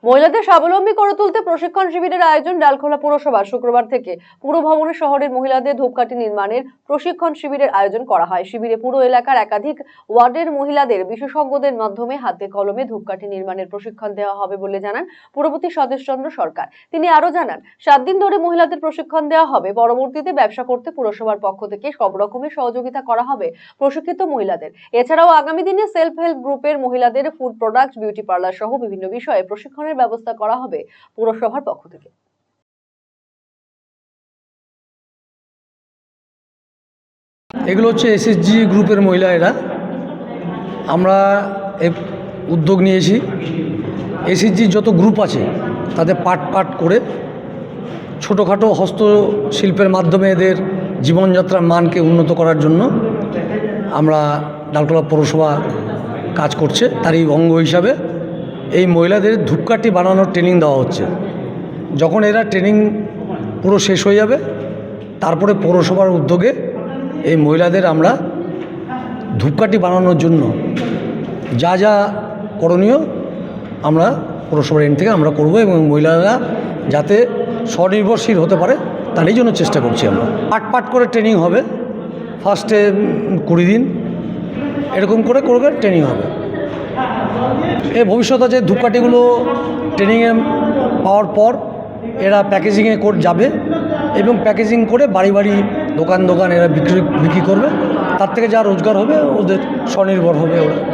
মহিলাদের স্বাবলম্বী করে তুলতে প্রশিক্ষণ শিবিরের আয়োজন ডালখোলা পুরসভা। শুক্রবার থেকে পুর ভবনে শহরের মহিলাদের ধূপকাঠি নির্মাণের প্রশিক্ষণ শিবিরের আয়োজন করা হয়। শিবিরে পুরো এলাকার একাধিক ওয়ার্ডের মহিলাদের বিশেষজ্ঞদের মাধ্যমে হাতে কলমে ধূপকাঠি নির্মাণের প্রশিক্ষণ দেওয়া হবে বলে জানান পুরপতি স্বদেশ চন্দ্র সরকার। তিনি আরো জানান, 7 দিন ধরে মহিলাদের প্রশিক্ষণ দেওয়া হবে। পরবর্তীতে ব্যবসা করতে পুরসভার পক্ষ থেকে সব রকমের সহযোগিতা করা হবে প্রশিক্ষিত মহিলাদের। এছাড়াও আগামী দিনে সেলফ হেল্প গ্রুপের মহিলাদের ফুড প্রোডাক্ট, বিউটি পার্লার সহ বিভিন্ন বিষয়ে প্রশিক্ষণের ব্যবস্থা করা হবে পুরসভার পক্ষ থেকে। এগুলো হচ্ছে এসএসজি গ্রুপের মহিলা। এরা আমরা উদ্যোগ নিয়েছি এসএসজির যত গ্রুপ আছে তাদের পার্ট করে ছোটোখাটো হস্তশিল্পের মাধ্যমে এদের জীবনযাত্রার মানকে উন্নত করার জন্য আমরা ডালখোলা পৌরসভা কাজ করছে। তারই অঙ্গ হিসাবে এই মহিলাদের ধূপকাঠি বানানোর ট্রেনিং দেওয়া হচ্ছে। যখন এরা ট্রেনিং পুরো শেষ হয়ে যাবে তারপরে পৌরসভার উদ্যোগে এই মহিলাদের আমরা ধূপকাঠি বানানোর জন্য যা যা করণীয় আমরা পৌরসভার এন্ড থেকে আমরা করব এবং মহিলারা যাতে স্বনির্ভরশীল হতে পারে তারই জন্য চেষ্টা করছি। আমরা পাট করে ট্রেনিং হবে। ফার্স্টে 20 দিন এরকম করে ট্রেনিং হবে। এই ভবিষ্যৎ আছে ধূপকাঠিগুলো ট্রেনিংয়ে পাওয়ার পর এরা প্যাকেজিংয়ে যাবে এবং প্যাকেজিং করে বাড়ি বাড়ি দোকান এরা বিক্রি করবে। তার থেকে যা রোজগার হবে ওদের স্বনির্ভর হবে ওরা।